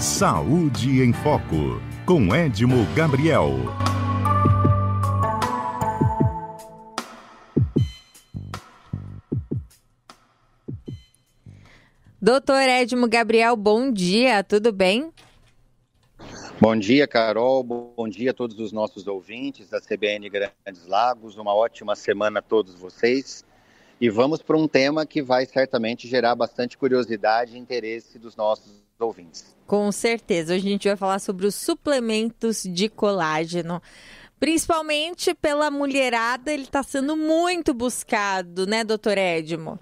Saúde em Foco, com Edmo Gabriel. Doutor Edmo Gabriel, bom dia, tudo bem? Bom dia, Carol, bom dia a todos os nossos ouvintes da CBN Grandes Lagos, uma ótima semana a todos vocês. E vamos para um tema que vai certamente gerar bastante curiosidade e interesse dos nossos ouvintes. Com certeza, hoje a gente vai falar sobre os suplementos de colágeno. Principalmente pela mulherada, ele está sendo muito buscado, né, doutor Edmo?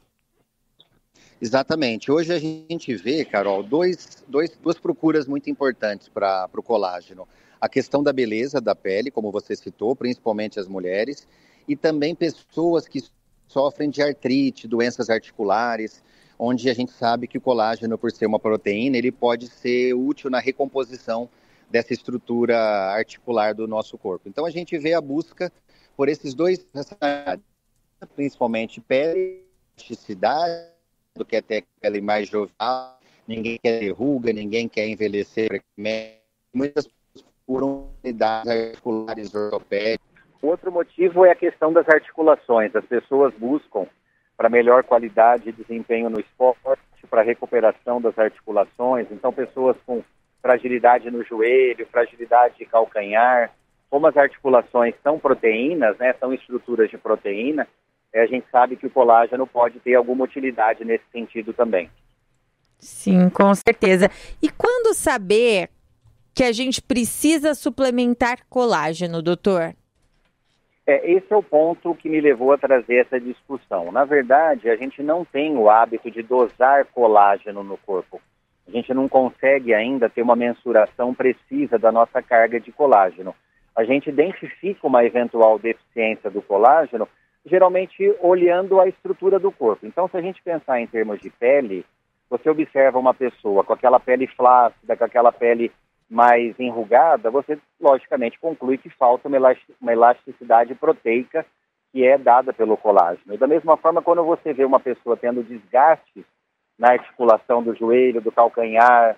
Exatamente. Hoje a gente vê, Carol, duas procuras muito importantes para o colágeno. A questão da beleza da pele, como você citou, principalmente as mulheres, e também pessoas que sofrem de artrite, doenças articulares, onde a gente sabe que o colágeno, por ser uma proteína, ele pode ser útil na recomposição dessa estrutura articular do nosso corpo. Então a gente vê a busca por esses dois, principalmente pele, elasticidade, do que até pele mais jovial, ninguém quer ter ruga, ninguém quer envelhecer, muitas pessoas procuram unidades articulares ortopédicas. Outro motivo é a questão das articulações. As pessoas buscam para melhor qualidade e desempenho no esporte, para recuperação das articulações. Então, pessoas com fragilidade no joelho, fragilidade de calcanhar, como as articulações são proteínas, né, são estruturas de proteína, a gente sabe que o colágeno pode ter alguma utilidade nesse sentido também. Sim, com certeza. E quando saber que a gente precisa suplementar colágeno, doutor? Esse é o ponto que me levou a trazer essa discussão. Na verdade, a gente não tem o hábito de dosar colágeno no corpo. A gente não consegue ainda ter uma mensuração precisa da nossa carga de colágeno. A gente identifica uma eventual deficiência do colágeno, geralmente olhando a estrutura do corpo. Então, se a gente pensar em termos de pele, você observa uma pessoa com aquela pele flácida, com aquela pele mais enrugada, você logicamente conclui que falta uma elasticidade proteica que é dada pelo colágeno. E da mesma forma, quando você vê uma pessoa tendo desgaste na articulação do joelho, do calcanhar,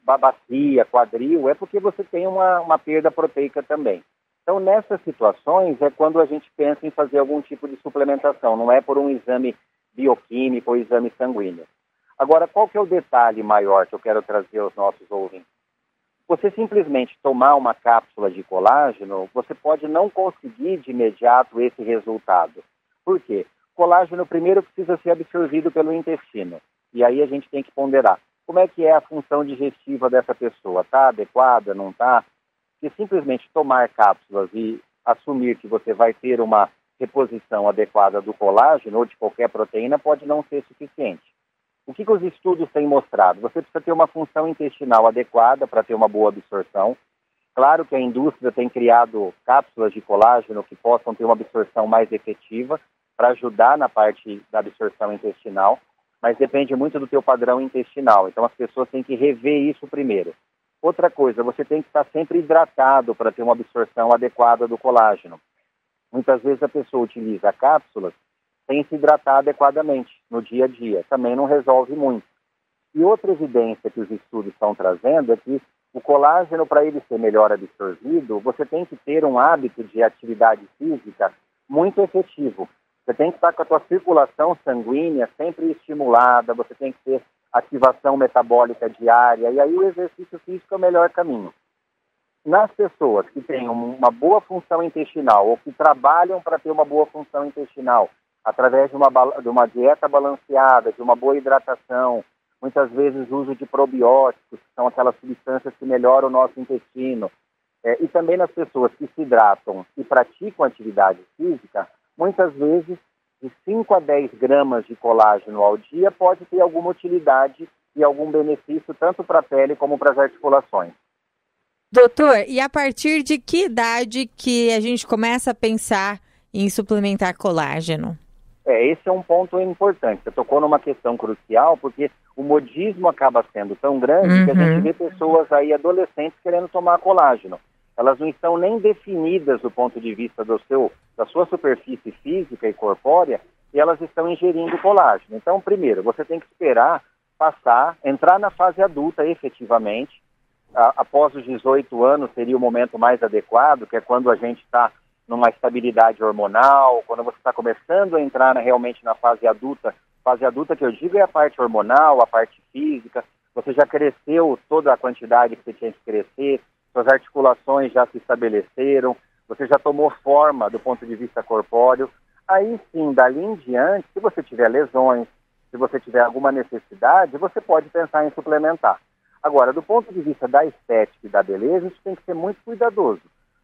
bacia, quadril, é porque você tem uma perda proteica também. Então, nessas situações é quando a gente pensa em fazer algum tipo de suplementação, não é por um exame bioquímico ou exame sanguíneo. Agora, qual que é o detalhe maior que eu quero trazer aos nossos ouvintes? Você simplesmente tomar uma cápsula de colágeno, você pode não conseguir de imediato esse resultado. Por quê? Colágeno primeiro precisa ser absorvido pelo intestino. E aí a gente tem que ponderar. Como é que é a função digestiva dessa pessoa? Está adequada? Não está? Se simplesmente tomar cápsulas e assumir que você vai ter uma reposição adequada do colágeno ou de qualquer proteína pode não ser suficiente. O que os estudos têm mostrado? Você precisa ter uma função intestinal adequada para ter uma boa absorção. Claro que a indústria tem criado cápsulas de colágeno que possam ter uma absorção mais efetiva para ajudar na parte da absorção intestinal, mas depende muito do teu padrão intestinal. Então as pessoas têm que rever isso primeiro. Outra coisa, você tem que estar sempre hidratado para ter uma absorção adequada do colágeno. Muitas vezes a pessoa utiliza cápsulas sem se hidratar adequadamente no dia a dia. Também não resolve muito. E outra evidência que os estudos estão trazendo é que o colágeno, para ele ser melhor absorvido, você tem que ter um hábito de atividade física muito efetivo. Você tem que estar com a tua circulação sanguínea sempre estimulada, você tem que ter ativação metabólica diária, e aí o exercício físico é o melhor caminho. Nas pessoas que têm uma boa função intestinal ou que trabalham para ter uma boa função intestinal, através de uma dieta balanceada, de uma boa hidratação, muitas vezes uso de probióticos, que são aquelas substâncias que melhoram o nosso intestino, e também nas pessoas que se hidratam e praticam atividade física, muitas vezes de 5 a 10 gramas de colágeno ao dia pode ter alguma utilidade e algum benefício tanto para a pele como para as articulações. Doutor, e a partir de que idade que a gente começa a pensar em suplementar colágeno? Esse é um ponto importante. Você tocou numa questão crucial, porque o modismo acaba sendo tão grande que a gente vê pessoas aí, adolescentes, querendo tomar colágeno. Elas não estão nem definidas do ponto de vista da sua superfície física e corpórea, e elas estão ingerindo colágeno. Então, primeiro, você tem que esperar entrar na fase adulta efetivamente. Após os 18 anos seria o momento mais adequado, que é quando a gente está numa estabilidade hormonal, quando você está começando a entrar realmente na fase adulta. Fase adulta que eu digo é a parte hormonal, a parte física, você já cresceu toda a quantidade que você tinha que crescer, suas articulações já se estabeleceram, você já tomou forma do ponto de vista corpóreo. Aí sim, dali em diante, se você tiver lesões, se você tiver alguma necessidade, você pode pensar em suplementar. Agora, do ponto de vista da estética e da beleza, isso tem que ser muito cuidadoso,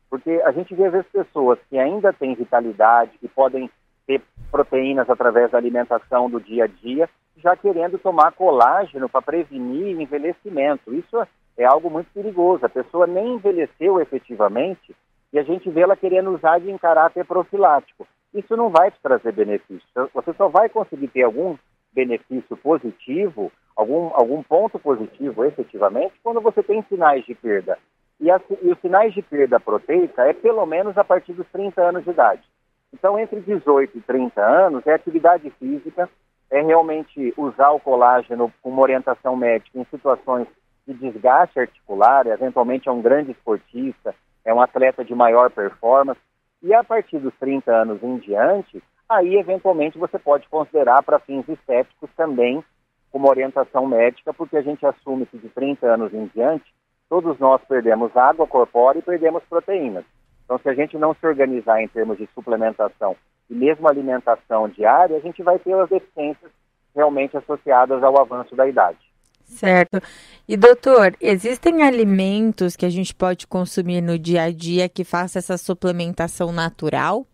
porque a gente vê às vezes pessoas que ainda têm vitalidade, que podem ter proteínas através da alimentação do dia a dia, já querendo tomar colágeno para prevenir envelhecimento. Isso é algo muito perigoso. A pessoa nem envelheceu efetivamente e a gente vê ela querendo usar em caráter profilático. Isso não vai te trazer benefício. Você só vai conseguir ter algum benefício positivo, algum ponto positivo efetivamente, quando você tem sinais de perda. E os sinais de perda proteica é pelo menos a partir dos 30 anos de idade. Então, entre 18 e 30 anos é atividade física, é realmente usar o colágeno com uma orientação médica em situações de desgaste articular, eventualmente é um grande esportista, é um atleta de maior performance, e a partir dos 30 anos em diante, aí eventualmente você pode considerar para fins estéticos também como orientação médica, porque a gente assume que de 30 anos em diante, todos nós perdemos água corpórea e perdemos proteínas. Então, se a gente não se organizar em termos de suplementação e mesmo alimentação diária, a gente vai ter as deficiências realmente associadas ao avanço da idade. Certo. E, doutor, existem alimentos que a gente pode consumir no dia a dia que faça essa suplementação natural?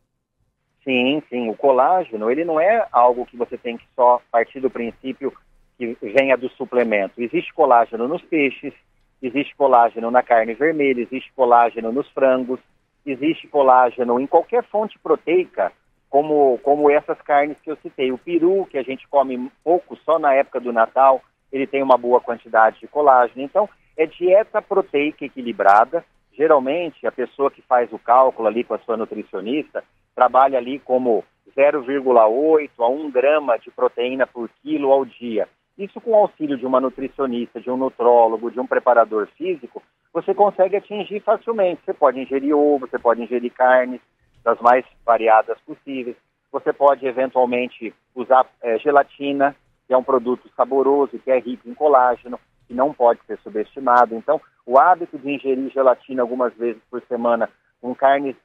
Sim. O colágeno, ele não é algo que você tem que só partir do princípio que venha do suplemento. Existe colágeno nos peixes, existe colágeno na carne vermelha, existe colágeno nos frangos, existe colágeno em qualquer fonte proteica, como essas carnes que eu citei. O peru, que a gente come pouco só na época do Natal, ele tem uma boa quantidade de colágeno. Então, é dieta proteica equilibrada. Geralmente, a pessoa que faz o cálculo ali com a sua nutricionista, trabalha ali como 0,8 a 1 grama de proteína por quilo ao dia. Isso com o auxílio de uma nutricionista, de um nutrólogo, de um preparador físico, você consegue atingir facilmente. Você pode ingerir ovo, você pode ingerir carnes das mais variadas possíveis. Você pode, eventualmente, usar gelatina, que é um produto saboroso, que é rico em colágeno, que não pode ser subestimado. Então, o hábito de ingerir gelatina algumas vezes por semana com carnes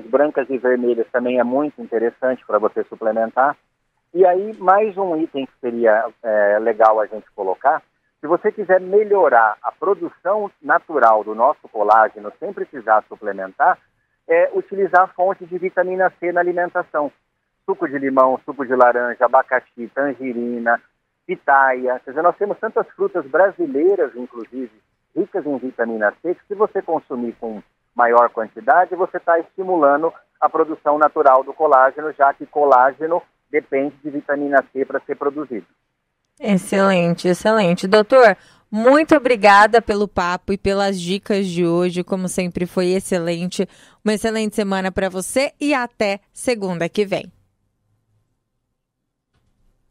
brancas e vermelhas também é muito interessante para você suplementar. E aí, mais um item que seria legal a gente colocar, se você quiser melhorar a produção natural do nosso colágeno sem precisar suplementar, é utilizar fontes de vitamina C na alimentação. Suco de limão, suco de laranja, abacaxi, tangerina, pitaia. Quer dizer, nós temos tantas frutas brasileiras, inclusive, ricas em vitamina C, que se você consumir com maior quantidade, você está estimulando a produção natural do colágeno, já que colágeno depende de vitamina C para ser produzido. Excelente. Doutor, muito obrigada pelo papo e pelas dicas de hoje, como sempre foi excelente. Uma excelente semana para você e até segunda que vem.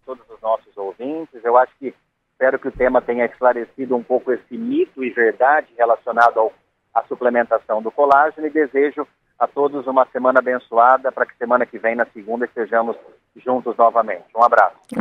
Todos os nossos ouvintes, espero que o tema tenha esclarecido um pouco esse mito e verdade relacionado à suplementação do colágeno e desejo a todos uma semana abençoada para que semana que vem, na segunda, estejamos juntos novamente. Um abraço.